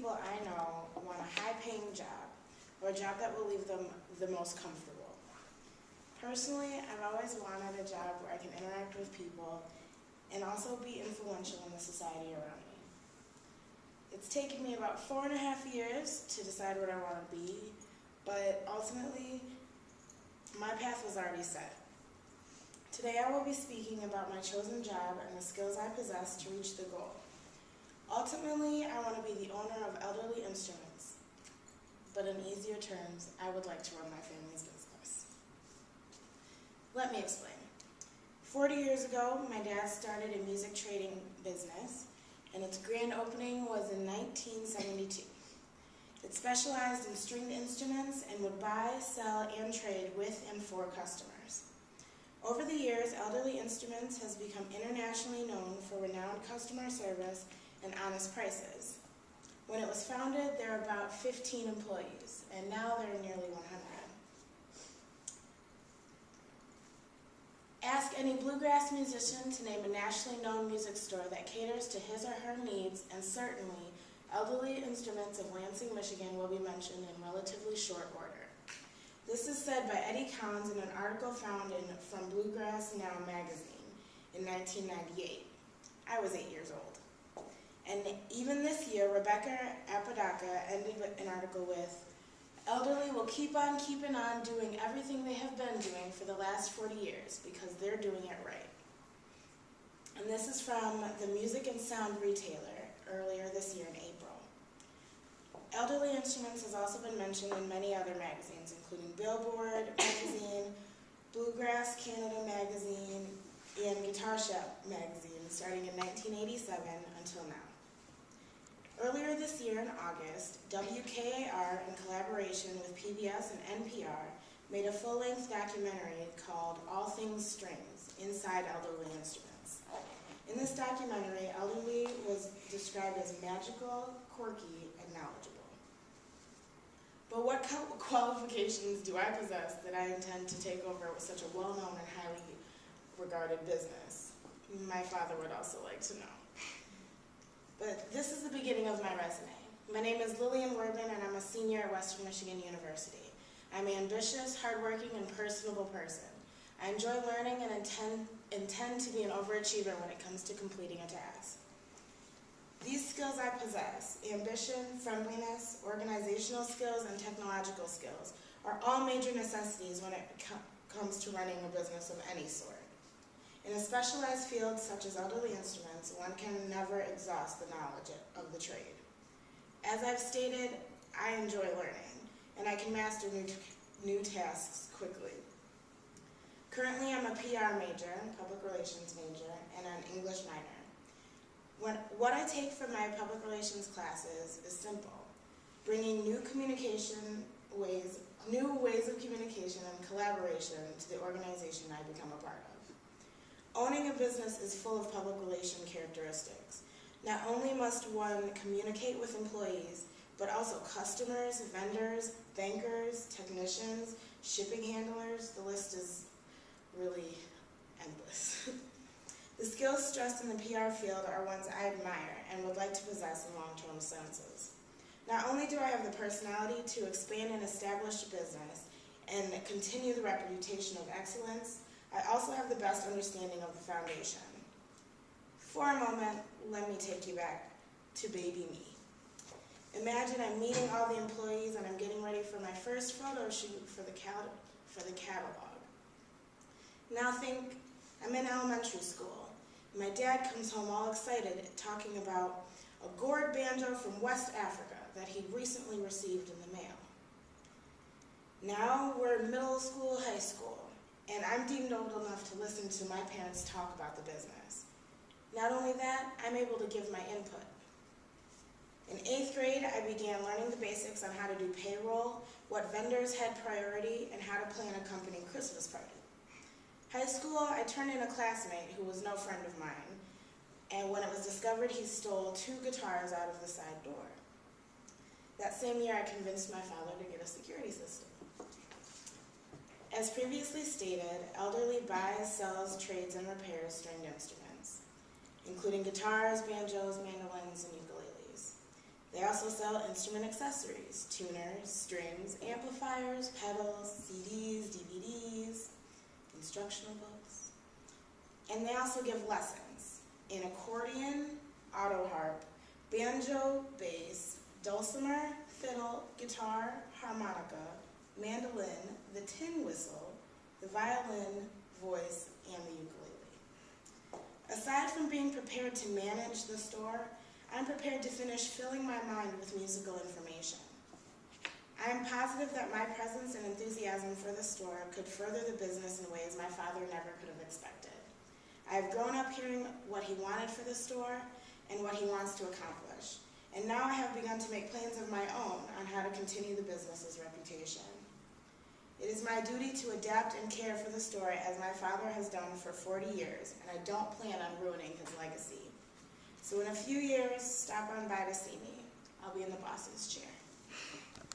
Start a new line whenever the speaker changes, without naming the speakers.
people I know want a high-paying job, or a job that will leave them the most comfortable. Personally, I've always wanted a job where I can interact with people and also be influential in the society around me. It's taken me about 4.5 years to decide what I want to be, but ultimately, my path was already set. Today I will be speaking about my chosen job and the skills I possess to reach the goal. Ultimately, I want to be the owner of elderly instruments, but in easier terms, I would like to run my family's business. Let me explain. 40 years ago, my dad started a music trading business, and its grand opening was in 1972. It specialized in stringed instruments and would buy, sell, and trade with and for customers. Over the years, Elderly Instruments has become internationally known for renowned customer service and honest prices. When it was founded, there were about 15 employees, and now there are nearly 100. Ask any bluegrass musician to name a nationally known music store that caters to his or her needs, and certainly Elderly Instruments of Lansing, Michigan will be mentioned in relatively short order. This is said by Eddie Collins in an article found in From Bluegrass Now magazine in 1998. I was 8 years old. And even this year, Rebecca Apodaca ended an article with, "Elderly will keep on keeping on doing everything they have been doing for the last 40 years because they're doing it right." And this is from the Music and Sound Retailer earlier this year in April. Elderly Instruments has also been mentioned in many other magazines, including Billboard magazine, Bluegrass Canada magazine, and Guitar Shop magazine, starting in 1987 until now. Earlier this year in August, WKAR, in collaboration with PBS and NPR, made a full-length documentary called All Things Strings, Inside Elderly Instruments. In this documentary, Elderly was described as magical, quirky, and knowledgeable. But what qualifications do I possess that I intend to take over with such a well-known and highly regarded business? My father would also like to know. But this is the beginning of my resume. My name is Lillian Wordman, and I'm a senior at Western Michigan University. I'm an ambitious, hardworking, and personable person. I enjoy learning and intend to be an overachiever when it comes to completing a task. These skills I possess, ambition, friendliness, organizational skills, and technological skills, are all major necessities when it comes to running a business of any sort. In a specialized field such as Elderly Instruments, one can never exhaust the knowledge of the trade. As I've stated, I enjoy learning, and I can master new tasks quickly. Currently, I'm a PR major, public relations major, and an English minor. What I take from my public relations classes is simple: bringing new ways of communication and collaboration to the organization I become a part of. Owning a business is full of public relation characteristics. Not only must one communicate with employees, but also customers, vendors, bankers, technicians, shipping handlers. The list is really endless. The skills stressed in the PR field are ones I admire and would like to possess in long-term senses. Not only do I have the personality to expand an established business and continue the reputation of excellence, I also have the best understanding of the foundation. For a moment, let me take you back to baby me. Imagine I'm meeting all the employees and I'm getting ready for my first photo shoot for the catalog. Now think I'm in elementary school. My dad comes home all excited talking about a gourd banjo from West Africa that he recently received in the mail. Now we're in middle school, high school, and I'm deemed old enough to listen to my parents talk about the business. Not only that, I'm able to give my input. In 8th grade, I began learning the basics on how to do payroll, what vendors had priority, and how to plan a company Christmas party. High school, I turned in a classmate who was no friend of mine, and when it was discovered he stole 2 guitars out of the side door. That same year, I convinced my father to get a security system. As previously stated, Elderly buys, sells, trades, and repairs stringed instruments, including guitars, banjos, mandolins, and ukuleles. They They also sell instrument accessories, tuners, strings, amplifiers, pedals, CDs, DVDs, instructional books. And they also give lessons in accordion, auto harp, banjo, bass, dulcimer, fiddle, guitar, harmonica, mandolin, the tin whistle, the violin, voice, and the ukulele. Aside from being prepared to manage the store, I'm prepared to finish filling my mind with musical information. I am positive that my presence and enthusiasm for the store could further the business in ways my father never could have expected. I have grown up hearing what he wanted for the store and what he wants to accomplish, and now I have begun to make plans of my own on how to continue the business's reputation. It is my duty to adapt and care for the store as my father has done for 40 years, and I don't plan on ruining his legacy. So in a few years, stop on by to see me. I'll be in the boss's chair.